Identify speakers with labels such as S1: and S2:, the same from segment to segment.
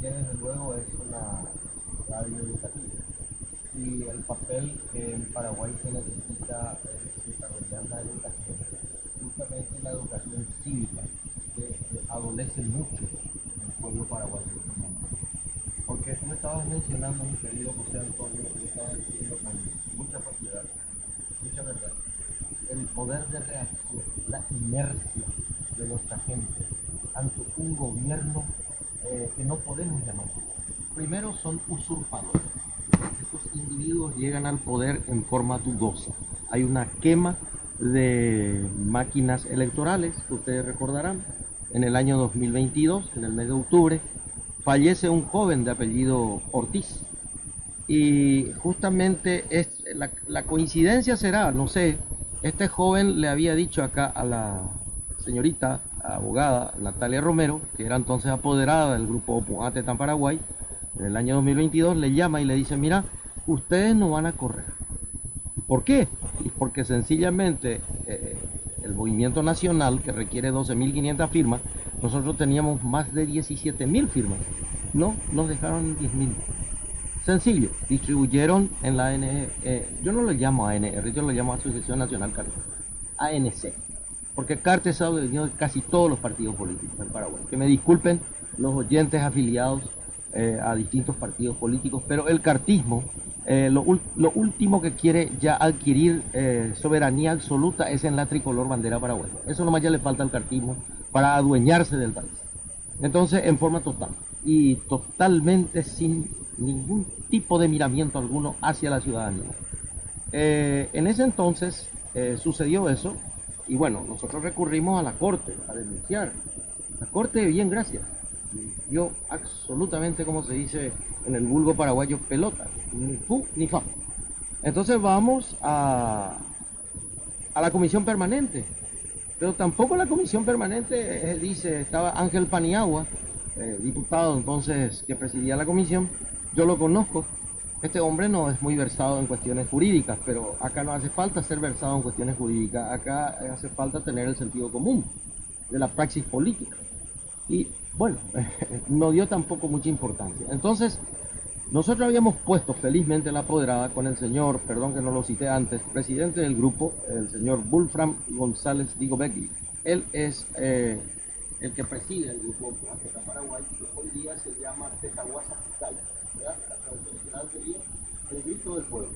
S1: Que desde luego es una radio educativa y el papel que en Paraguay se necesita es desarrollar la educación, justamente la educación cívica, que adolece mucho el pueblo paraguayo. Porque tú me estabas mencionando, mi querido José Antonio, y estabas diciendo con mucha propiedad, mucha verdad, el poder de reacción, la inercia de nuestra gente ante un gobierno que no podemos llamar. Primero son usurpadores. Estos individuos llegan al poder en forma dudosa. Hay una quema de máquinas electorales, que ustedes recordarán, en el año 2022, en el mes de octubre, fallece un joven de apellido Ortiz. Y justamente la coincidencia será, no sé, este joven le había dicho acá a la señorita abogada Natalia Romero, que era entonces apoderada del grupo Pumatetan Paraguay, en el año 2022, le llama y le dice, mira, ustedes no van a correr. ¿Por qué? Porque sencillamente el movimiento nacional, que requiere 12.500 firmas, nosotros teníamos más de 17.000 firmas. No, nos dejaron 10.000. Sencillo, distribuyeron en la yo no lo llamo ANR, yo lo llamo Asociación Nacional Cartes, ANC, porque Cartes ha venido de casi todos los partidos políticos en Paraguay. Que me disculpen los oyentes afiliados a distintos partidos políticos, pero el cartismo, lo último que quiere ya adquirir soberanía absoluta es en la tricolor bandera paraguaya. Eso nomás ya le falta al cartismo para adueñarse del país. Entonces, en forma total y totalmente sin ningún tipo de miramiento alguno hacia la ciudadanía. En ese entonces sucedió eso y bueno, nosotros recurrimos a la corte a denunciar. La corte, bien, gracias, dio absolutamente, como se dice en el vulgo paraguayo, pelota, ni fu ni fa. Entonces vamos a la comisión permanente, pero tampoco la comisión permanente dice, estaba Ángel Paniagua, diputado entonces que presidía la comisión. Yo lo conozco, este hombre no es muy versado en cuestiones jurídicas, pero acá no hace falta ser versado en cuestiones jurídicas, acá hace falta tener el sentido común de la praxis política. Y bueno, no dio tampoco mucha importancia. Entonces, nosotros habíamos puesto felizmente la apoderada con el señor, perdón que no lo cité antes, presidente del grupo, el señor Wolfram González Digobegui. Él es el que preside el grupo Pumatetan Paraguay, que hoy día se llama Tetahuasa Fiscal. La traducción original sería el grito del pueblo.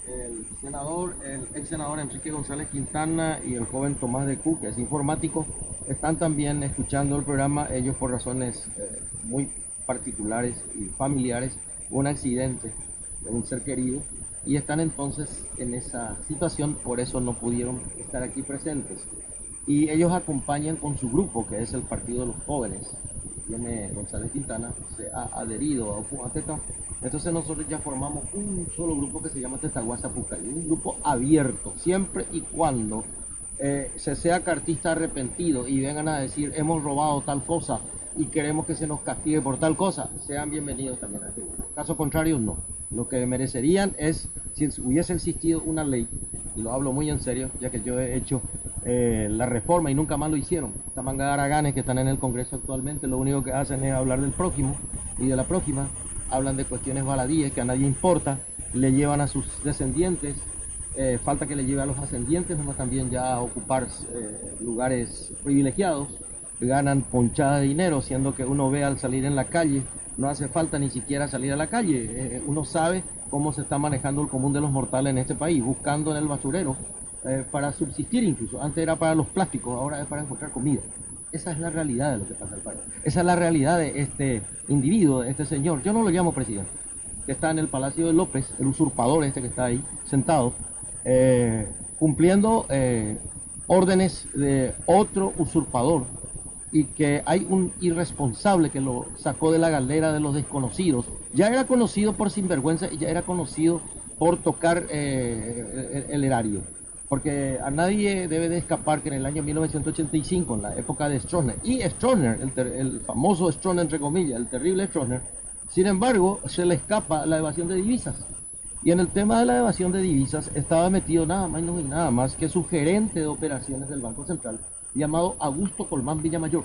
S1: el senador, el ex senador Enrique González Quintana y el joven Tomás de Cu, que es informático, están también escuchando el programa. Ellos, por razones muy particulares y familiares, un accidente de un ser querido, y están entonces en esa situación, por eso no pudieron estar aquí presentes. Y ellos acompañan con su grupo, que es el Partido de los Jóvenes. Viene González Quintana, se ha adherido a Upumateta. Entonces nosotros ya formamos un solo grupo que se llama Tetahuasa Pucallí, un grupo abierto, siempre y cuando se sea cartista arrepentido y vengan a decir hemos robado tal cosa y queremos que se nos castigue por tal cosa, sean bienvenidos también a este grupo. Caso contrario, no. Lo que merecerían es, si hubiese existido una ley, y lo hablo muy en serio, ya que yo he hecho la reforma y nunca más lo hicieron. Esta manga de haraganes que están en el Congreso actualmente, lo único que hacen es hablar del prójimo y de la prójima, hablan de cuestiones baladíes que a nadie importa, le llevan a sus descendientes, falta que le lleve a los ascendientes, nomás también ya a ocupar lugares privilegiados, ganan ponchada de dinero, siendo que uno ve al salir en la calle, no hace falta ni siquiera salir a la calle, uno sabe cómo se está manejando el común de los mortales en este país, buscando en el basurero para subsistir incluso. Antes era para los plásticos, ahora es para encontrar comida. Esa es la realidad de lo que pasa en el país. Esa es la realidad de este individuo, de este señor. Yo no lo llamo presidente, que está en el Palacio de López, el usurpador este que está ahí sentado, cumpliendo órdenes de otro usurpador, y que hay un irresponsable que lo sacó de la galera de los desconocidos. Ya era conocido por sinvergüenza y ya era conocido por tocar el erario. Porque a nadie debe de escapar que en el año 1985, en la época de Stroessner, y Stroessner, el famoso Stroessner entre comillas, el terrible Stroessner, sin embargo, se le escapa la evasión de divisas. Y en el tema de la evasión de divisas estaba metido nada más y nada más que su gerente de operaciones del Banco Central, llamado Augusto Colmán Villamayor.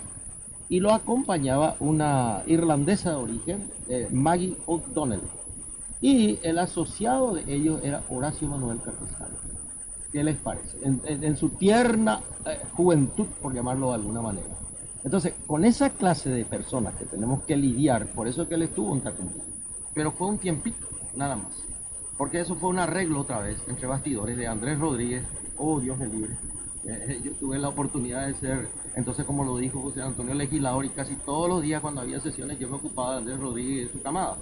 S1: Y lo acompañaba una irlandesa de origen, Maggie O'Donnell. Y el asociado de ellos era Horacio Manuel Cartesano. ¿Qué les parece? En su tierna juventud, por llamarlo de alguna manera. Entonces, con esa clase de personas que tenemos que lidiar, por eso es que él estuvo en Tacumbí. Pero fue un tiempito, nada más. Porque eso fue un arreglo otra vez entre bastidores de Andrés Rodríguez, oh Dios me libre. Yo tuve la oportunidad de ser, entonces como lo dijo José Antonio Legislador, y casi todos los días cuando había sesiones yo me ocupaba de Andrés Rodríguez y de su camada.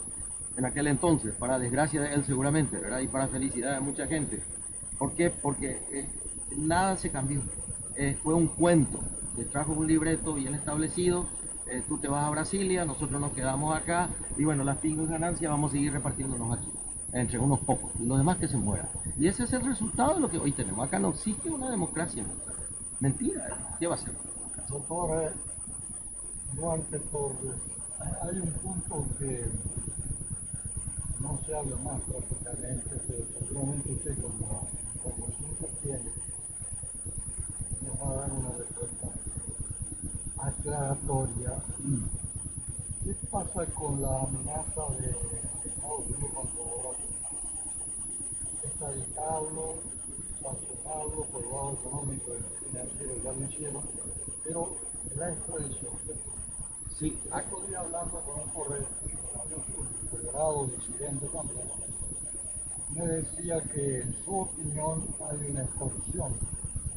S1: En aquel entonces, para desgracia de él seguramente, ¿verdad? Y para felicidad de mucha gente. ¿Por qué? Porque nada se cambió. Fue un cuento. Se trajo un libreto bien establecido. Tú te vas a Brasilia, nosotros nos quedamos acá. Y bueno, las pingas y ganancias vamos a seguir repartiéndonos aquí, entre unos pocos. Y los demás que se mueran. Y ese es el resultado de lo que hoy tenemos. Acá no existe una democracia. Mentira. ¿Qué va a ser?
S2: Doctor Duarte Torres, hay un punto que no se habla más prácticamente, pero seguramente usted como siempre tiene, nos va a dar una respuesta aclaratoria. ¿Qué pasa con la amenaza de Estados Unidos cuando ahora extraditarlo, sancionarlo por lado económico y financiero, ya lo hicieron, pero la extradición?
S1: Sí.
S2: Estoy hablando con un correo federado, disidente también, me decía que en su opinión hay una extorsión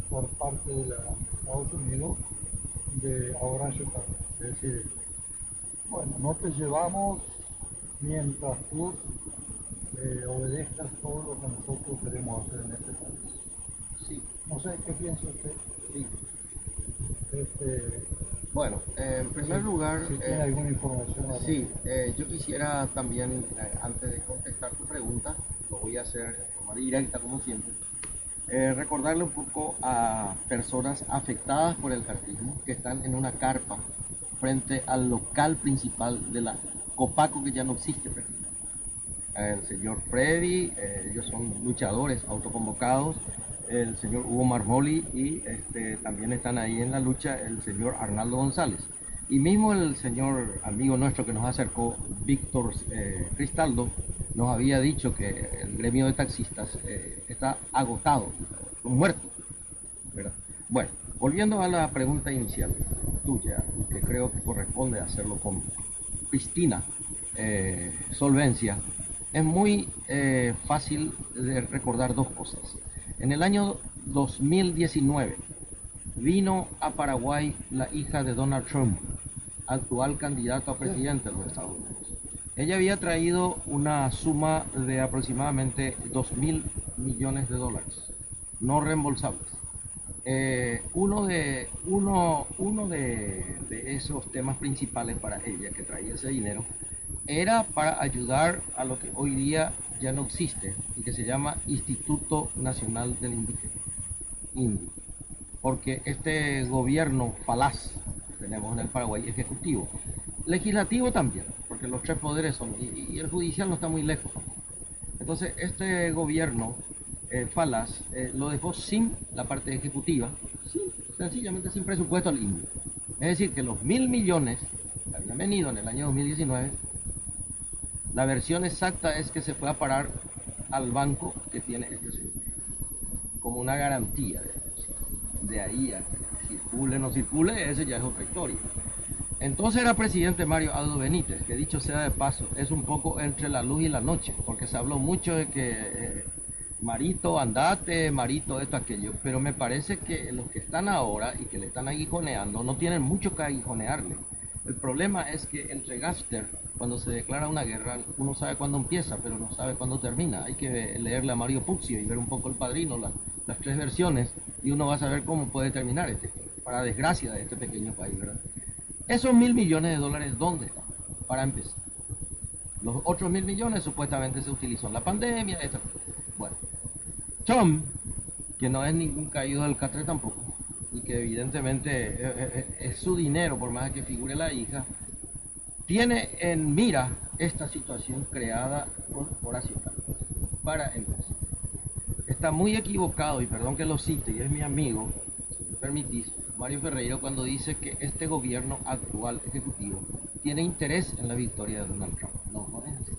S2: por parte de Estados Unidos de Horacio Cartes. Es decir, bueno, no te llevamos mientras tú obedezcas todo lo que nosotros queremos hacer en este país.
S1: Sí.
S2: No sé qué piensa usted.
S1: Sí.
S2: Este,
S1: Bueno, en primer lugar,
S2: si tiene alguna información.
S1: sí, yo quisiera también, antes de contestar tu pregunta, lo voy a hacer de forma directa como siempre, recordarle un poco a personas afectadas por el cartismo que están en una carpa frente al local principal de la Copaco, que ya no existe prácticamente. El señor Freddy, ellos son luchadores autoconvocados, el señor Hugo Marmoli, y también están ahí en la lucha el señor Arnaldo González. Y mismo el señor amigo nuestro que nos acercó, Víctor Cristaldo, nos había dicho que el gremio de taxistas está agotado, son muertos, ¿verdad? Bueno, volviendo a la pregunta inicial tuya, que creo que corresponde hacerlo con pristina solvencia. Es muy fácil de recordar dos cosas. En el año 2019 vino a Paraguay la hija de Donald Trump, actual candidato a presidente de los Estados Unidos. Ella había traído una suma de aproximadamente 2.000 millones de dólares, no reembolsables. Uno de esos temas principales para ella que traía ese dinero era para ayudar a lo que hoy día ya no existe y que se llama Instituto Nacional del Indígena, INDI, porque este gobierno falaz que tenemos en el Paraguay, ejecutivo, legislativo también, porque los tres poderes son, y el judicial no está muy lejos. Entonces, este gobierno falaz lo dejó sin la parte ejecutiva, sencillamente sin presupuesto al INDI. Es decir, que los 1.000 millones que habían venido en el año 2019, la versión exacta es que se fue a parar al banco que tiene este señor, como una garantía. De ahí a que circule o no circule, ese ya es otra historia. Entonces era presidente Mario Aldo Benítez, que dicho sea de paso, es un poco entre la luz y la noche, porque se habló mucho de que Marito, andate, Marito, esto, aquello, pero me parece que los que están ahora y que le están aguijoneando no tienen mucho que aguijonearle. El problema es que entre gángster, cuando se declara una guerra, uno sabe cuándo empieza, pero no sabe cuándo termina. Hay que leerle a Mario Puccio y ver un poco El Padrino, las tres versiones, y uno va a saber cómo puede terminar para desgracia de este pequeño país, ¿verdad? Esos 1.000 millones de dólares, ¿dónde están? Para empezar. Los otros 1.000 millones supuestamente se utilizó en la pandemia, etc. Bueno, Trump, que no es ningún caído del catre tampoco, y que evidentemente es su dinero, por más que figure la hija, tiene en mira esta situación creada por Horacio Cartes. Para empezar, está muy equivocado, y perdón que lo cite, y es mi amigo, si me permitís, Mario Ferreira, cuando dice que este gobierno actual ejecutivo tiene interés en la victoria de Donald Trump. No, no es así.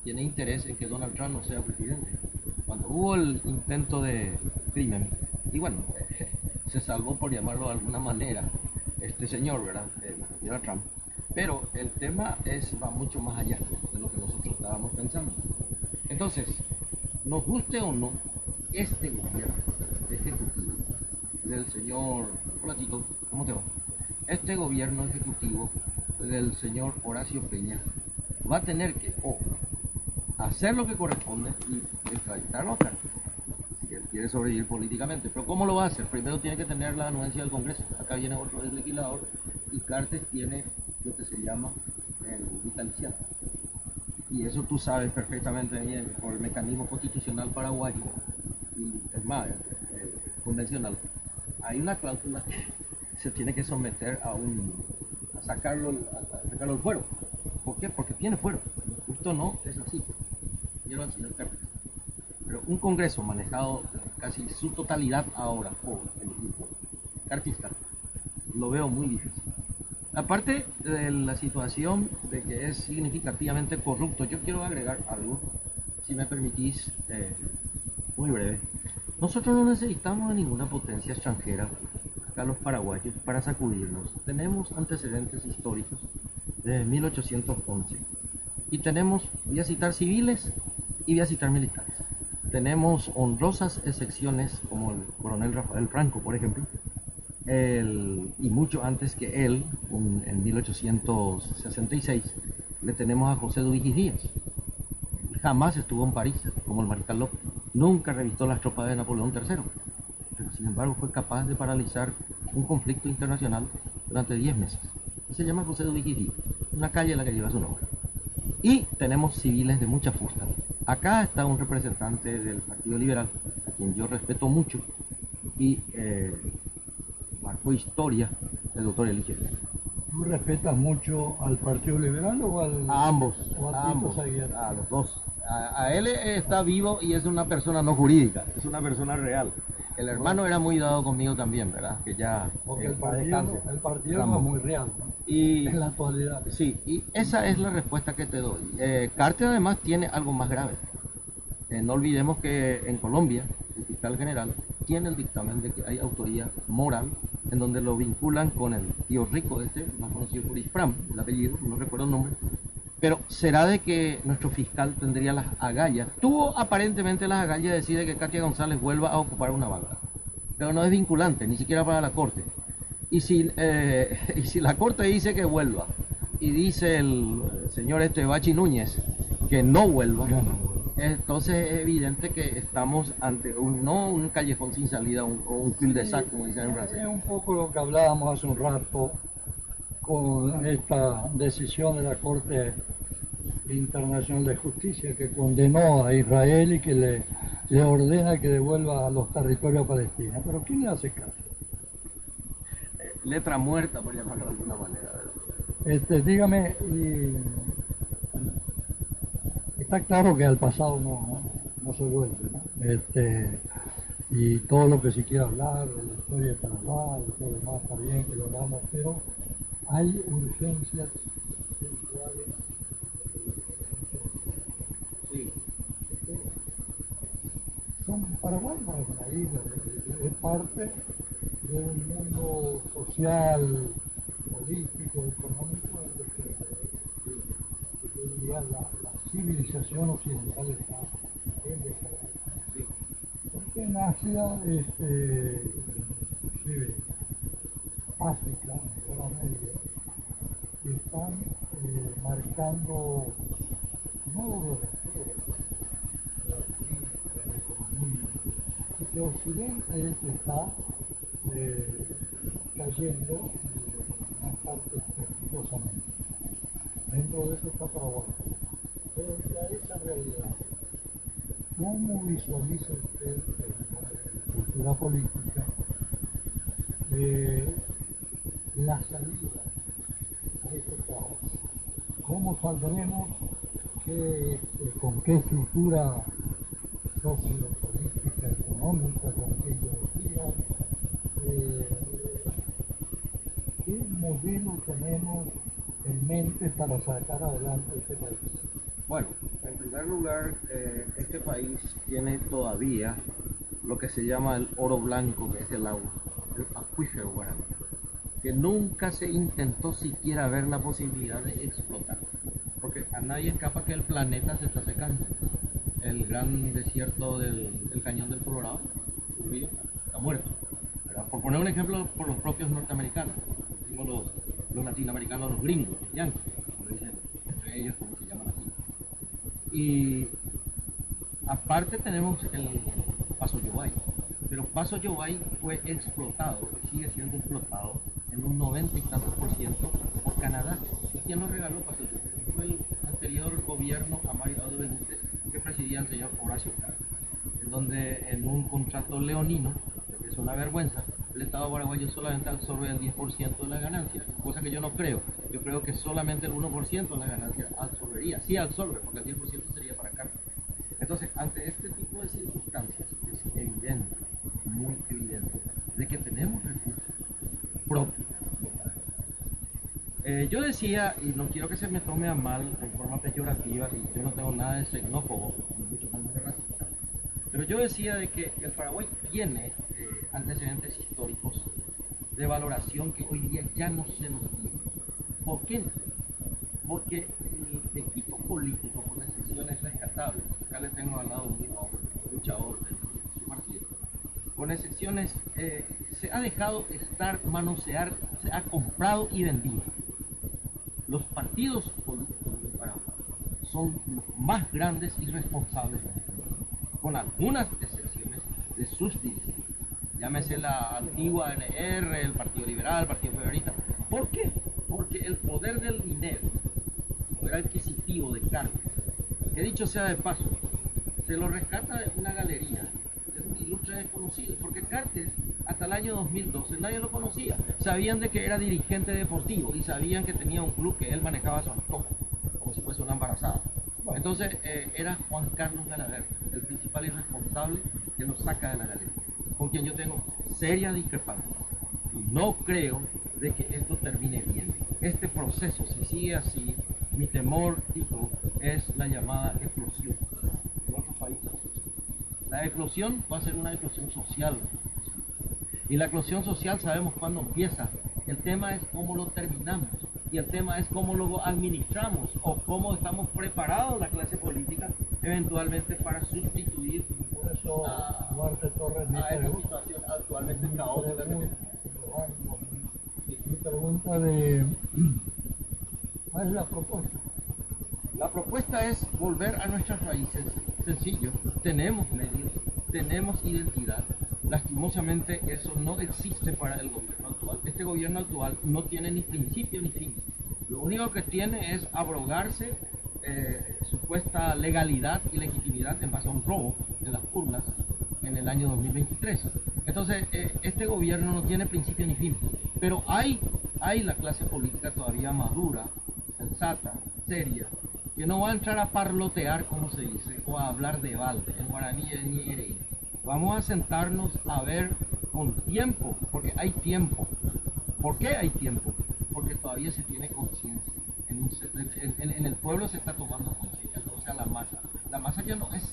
S1: Tiene interés en que Donald Trump no sea presidente. Cuando hubo el intento de crimen, y bueno, se salvó, por llamarlo de alguna manera, este señor, ¿verdad? Era Trump. Pero el tema va mucho más allá de lo que nosotros estábamos pensando. Entonces, nos guste o no, este gobierno ejecutivo del señor, hola Tito, ¿cómo te va? Este gobierno ejecutivo del señor Horacio Peña va a tener que hacer lo que corresponde y extraditarlo acá, si él quiere sobrevivir políticamente. Pero ¿cómo lo va a hacer? Primero tiene que tener la anuencia del Congreso. Acá viene otro legislador y Cartes tiene lo que se llama el vitaliciado. Y eso tú sabes perfectamente bien por el mecanismo constitucional paraguayo y es más, convencional. Hay una cláusula que se tiene que someter a sacarlo al fuero. ¿Por qué? Porque tiene fuero. Justo no es así. Quiero al señor Cartes. Pero un Congreso manejado casi su totalidad ahora por el equipo cartista, lo veo muy difícil. Aparte de la situación de que es significativamente corrupto, yo quiero agregar algo, si me permitís, muy breve. Nosotros no necesitamos de ninguna potencia extranjera, acá los paraguayos, para sacudirnos. Tenemos antecedentes históricos desde 1811 y tenemos, voy a citar civiles y voy a citar militares. Tenemos honrosas excepciones como el coronel Rafael Franco, por ejemplo, y mucho antes que él, en 1866, le tenemos a José Duvigis Díaz. Jamás estuvo en París, como el mariscal López. Nunca revistó las tropas de Napoleón III. Pero sin embargo fue capaz de paralizar un conflicto internacional durante 10 meses. Y se llama José Duvigis Díaz, una calle a la que lleva su nombre. Y tenemos civiles de mucha fusta. Acá está un representante del Partido Liberal, a quien yo respeto mucho, y marcó historia, el doctor Eligio.
S2: ¿Tú respetas mucho al Partido Liberal o
S1: A ambos,
S2: o
S1: a
S2: Tito
S1: ambos,
S2: Saguier?
S1: a los dos. A él está vivo y es una persona no jurídica, es una persona real. El hermano era muy dado conmigo también, ¿verdad? Que ya
S2: Porque el partido
S1: Ramón.
S2: es muy real, ¿no?
S1: Y
S2: En la actualidad.
S1: sí, y esa es la respuesta que te doy. Cartes además tiene algo más grave. No olvidemos que en Colombia el fiscal general tiene el dictamen de que hay autoría moral en donde lo vinculan con el tío rico más conocido por Ispram, el apellido, no recuerdo el nombre, Pero será de que nuestro fiscal tendría las agallas. Tuvo aparentemente las agallas de decir que Katia González vuelva a ocupar una banca. Pero no es vinculante, ni siquiera para la Corte. Y si la Corte dice que vuelva, y dice el señor Bachi Núñez que no vuelva, entonces es evidente que estamos ante no un callejón sin salida o un cul-de-sac, como dicen en francés.
S2: Es un poco lo que hablábamos hace un rato con esta decisión de la Corte Internacional de Justicia que condenó a Israel y que le ordena que devuelva a los territorios palestinos. Pero ¿quién le hace caso?
S1: Letra muerta, por llamarlo de alguna manera.
S2: Dígame, está claro que al pasado no se vuelve, ¿no? Y todo lo que se quiera hablar de la historia de Panamá y todo lo demás está bien que lo hagamos, pero hay urgencias esenciales.
S1: Sí.
S2: Paraguay no es una isla, es parte de un mundo social, político, económico, en el que yo diría la civilización occidental está en desarrollo.
S1: Sí.
S2: Porque en Asia, inclusive África, Sudamérica, están marcando nuevos desafíos de la economía, y que Occidente es que está cayendo en una parte estrepitosamente. Dentro de eso está Paraguay. Frente a esa realidad, ¿cómo visualiza usted en cultura política la salida a este caos? ¿Cómo saldremos? ¿Con qué estructura sociopolítica, económica, con qué ideología? ¿Qué modelo tenemos en mente para sacar adelante este país?
S1: Bueno, en primer lugar, este país tiene todavía lo que se llama el oro blanco, que es el agua, el acuífero guaraní, que nunca se intentó siquiera ver la posibilidad de explotar, porque a nadie escapa que el planeta se está secando. El gran desierto del Cañón del Colorado, el río, está muerto, ¿verdad? Por poner un ejemplo, por los propios norteamericanos, los latinoamericanos, los gringos, los yanquis, como dicen entre ellos, como se llaman así. Y aparte tenemos el Paso Yobay, pero Paso Yobay fue explotado, sigue siendo explotado en un 90 y tantos % por Canadá. ¿Y quién lo regaló Paso Yobay? Fue el anterior gobierno a Mario Abdo Benítez, que presidía el señor Horacio Cartes, en donde en un contrato leonino, que es una vergüenza, el Estado paraguayo solamente absorbe el 10% de la ganancia, cosa que yo no creo. Yo creo que solamente el 1% de la ganancia absorbería. Sí absorbe, porque el 10% sería para Cartes. Entonces, ante este tipo de circunstancias, es evidente, muy evidente, de que tenemos recursos propios. Yo decía, y no quiero que se me tome a mal en forma peyorativa, y yo no tengo nada de xenófobo, ni mucho menos de racista, pero yo decía de que el Paraguay tiene antecedentes históricos de valoración que hoy día ya no se nos tiene. ¿Por qué? Porque el equipo político, con excepciones rescatables, acá le tengo al lado mío a un luchador de su partido, con excepciones, se ha dejado estar, manosear, se ha comprado y vendido. Los partidos políticos de Paraguay son los más grandes y responsables, con algunas excepciones de sus dirigentes. Llámese la antigua ANR, el Partido Liberal, el Partido Federalista. ¿Por qué? Porque el poder del dinero, el poder adquisitivo de Cartes, que dicho sea de paso, se lo rescata de una galería, es un ilustre desconocido, porque Cartes hasta el año 2012 nadie lo conocía. Sabían de que era dirigente deportivo y sabían que tenía un club que él manejaba a su antojo, como si fuese una embarazada. Entonces era Juan Carlos Galaver, el principal irresponsable que lo saca de la galería, con quien yo tengo serias discrepancias. Y no creo de que esto termine bien. Este proceso, si sigue así, mi temor, Tito, es la llamada eclosión en otros países. La eclosión va a ser una eclosión social. Y la eclosión social sabemos cuándo empieza. El tema es cómo lo terminamos. y el tema es cómo lo administramos o cómo estamos preparados la clase política eventualmente para sustituir
S2: Por eso Duarte Torres
S1: a esta situación actualmente caótica.
S2: Mi pregunta de ¿cuál es la propuesta?
S1: La propuesta es volver a nuestras raíces. Sencillo, tenemos medios, tenemos identidad. Lastimosamente eso no existe para el gobierno actual. Este gobierno actual no tiene ni principio ni fin. Lo único que tiene es abrogarse supuesta legalidad y legitimidad en base a un robo de las urnas en el año 2023. Entonces, este gobierno no tiene principio ni fin. Pero hay la clase política todavía madura, sensata, seria, que no va a entrar a parlotear, como se dice, o a hablar de balde, en guaraní es ñereí. Vamos a sentarnos a ver con tiempo, porque hay tiempo. ¿Por qué hay tiempo? Porque todavía se tiene conciencia. En el pueblo se está tomando conciencia, o sea, la masa. La masa ya no es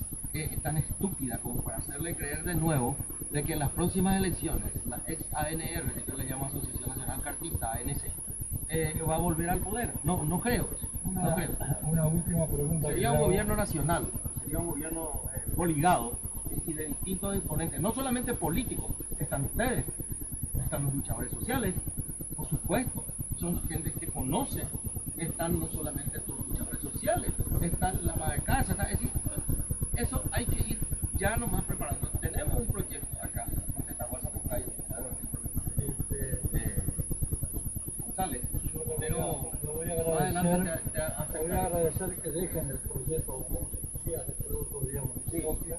S1: tan estúpida como para hacerle creer de nuevo de que en las próximas elecciones, la ex ANR, que yo le llamo Asociación Nacional Cartista, ANC, va a volver al poder. No creo. No creo.
S2: Una última pregunta.
S1: Sería un gobierno nacional, sería un gobierno coligado y de distintos exponentes, no solamente políticos, están ustedes, están los luchadores sociales, por supuesto, son gente que conoce, están no solamente los luchadores sociales, están la ama de casa, es decir, eso hay que ir ya nomás preparando. Tenemos un proyecto acá, en Tahuasa Pucayo, González, pero
S2: voy a agradecer que dejen el proyecto como decía, este otro día en Copia.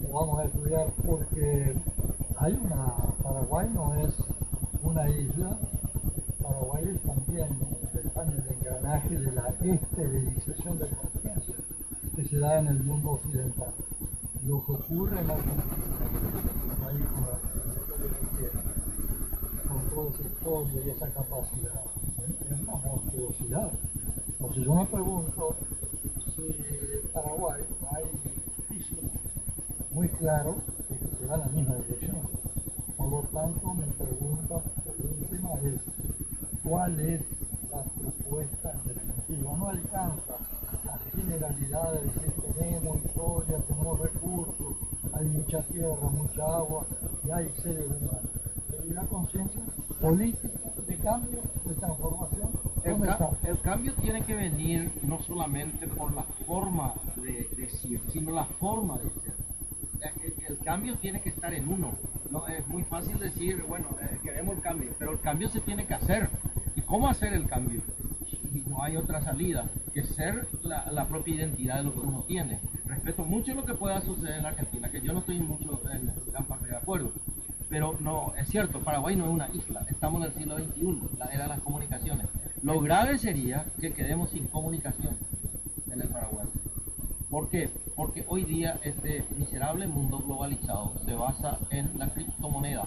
S2: Lo vamos a estudiar porque Paraguay no es una isla, Paraguay es también está en el engranaje de la esterilización de conciencia que se da en el mundo occidental. Lo que ocurre en Argentina, ahí con todo ese historia y esa capacidad, es una monstruosidad. Entonces yo me pregunto si en Paraguay hay indicios muy claros de que se va en la misma dirección. Por lo tanto, mi pregunta última es, ¿cuál es la propuesta en definitiva? No alcanza la generalidad de decir tenemos historia, tenemos recursos, hay mucha tierra, mucha agua y hay seres humanos. Pero ¿y la conciencia política de cambio, de transformación?
S1: El cambio tiene que venir no solamente por la forma de decir, sino la forma de ser. El cambio tiene que estar en uno. No es muy fácil decir, bueno, queremos el cambio, pero el cambio se tiene que hacer. ¿Y cómo hacer el cambio? Y no hay otra salida que ser la propia identidad de lo que uno tiene. Respeto mucho lo que pueda suceder en la Argentina, que yo no estoy mucho en gran parte de acuerdo. Pero no, es cierto, Paraguay no es una isla, estamos en el siglo XXI, la era de las comunicaciones. Lo grave sería que quedemos sin comunicación en el Paraguay. ¿Por qué? Porque hoy día este miserable mundo globalizado se basa en la criptomoneda.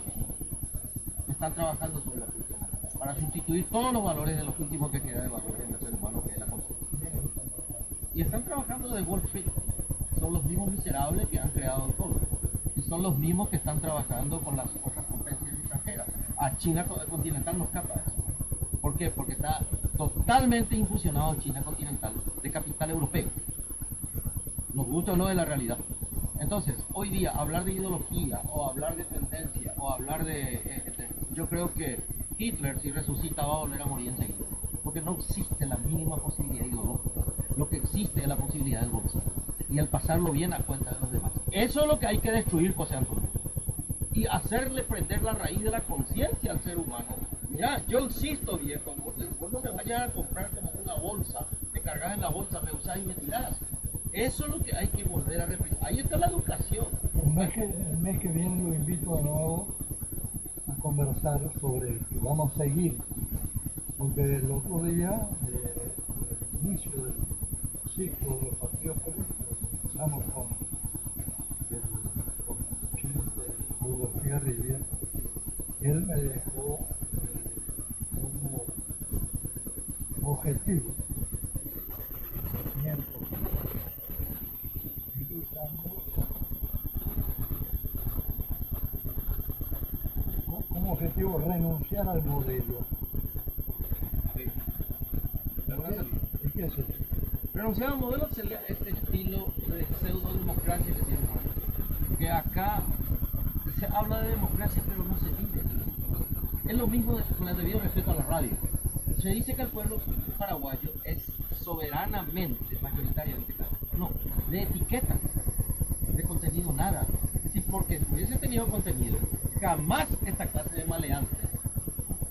S1: Están trabajando sobre la criptomoneda para sustituir todos los valores de los últimos que queda de valores en el ser humano, que es la conciencia. Y están trabajando de Wall Street. Son los mismos miserables que han creado el todo. Y son los mismos que están trabajando con las otras potencias extranjeras. A China continental no escapa de eso. ¿Por qué? Porque está totalmente infusionado China continental de capital europeo. Nos gusta o no de la realidad. Entonces, hoy día, hablar de ideología, o hablar de tendencia, o hablar yo creo que Hitler, si resucita, va a volver a morir enseguida. Porque no existe la mínima posibilidad ideológica. Lo que existe es la posibilidad del bolsillo. Y el pasarlo bien a cuenta de los demás. Eso es lo que hay que destruir, José Antonio. Y hacerle prender la raíz de la conciencia al ser humano. Mira, yo insisto, viejo, vos no me vayas a comprar como una bolsa, te cargas en la bolsa, me usás y me tirás. Eso es lo que hay que volver a repetir. Ahí está la educación.
S2: El mes que viene lo invito de nuevo a conversar sobre que vamos a seguir. Porque el otro día, el inicio del ciclo de los partidos políticos, empezamos con el presidente Hugo Rivia, él me dejó como objetivo como objetivo renunciar al modelo.
S1: Sí. Renunciar al modelo sería este estilo de pseudo-democracia que tiene. Que acá se habla de democracia, pero no se vive. Es lo mismo con el debido respeto a la radio. Se dice que el pueblo paraguayo es soberanamente, mayoritariamente, no, de etiqueta, de contenido nada. Es decir, porque si hubiese tenido contenido, jamás esta clase de maleantes,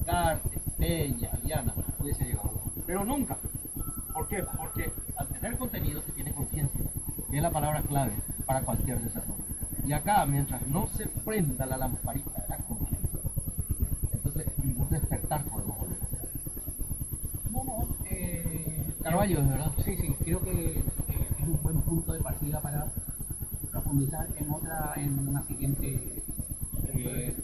S1: Carte, Peña, Diana, hubiese llegado. Pero nunca. ¿Por qué? Porque al tener contenido se tiene conciencia, que es la palabra clave para cualquier desarrollo. Y acá, mientras no se prenda la lamparita de la conciencia, entonces ningún despertar podemos volver.
S3: Bueno,
S1: Carvalho, ¿es verdad?
S3: sí, sí, creo que es un buen punto de partida para profundizar en una siguiente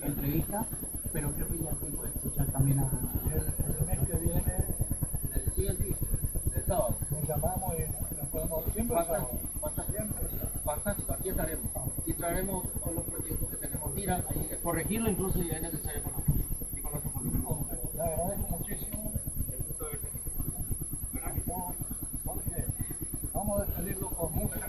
S3: entrevista, pero creo que ya hay tiempo de escuchar también a
S2: El mes que viene
S1: Sí, aquí, el sábado.
S2: nos llamamos y nos podemos siempre sábado.
S1: Fantástico, aquí estaremos. Y traeremos todos los proyectos que tenemos. Mira, ahí, corregirlo incluso si es necesario con nosotros. Y con nuestro político.
S2: Le agradezco muchísimo. ¿Verdad que no? Jorge, vamos a despedirlo con música.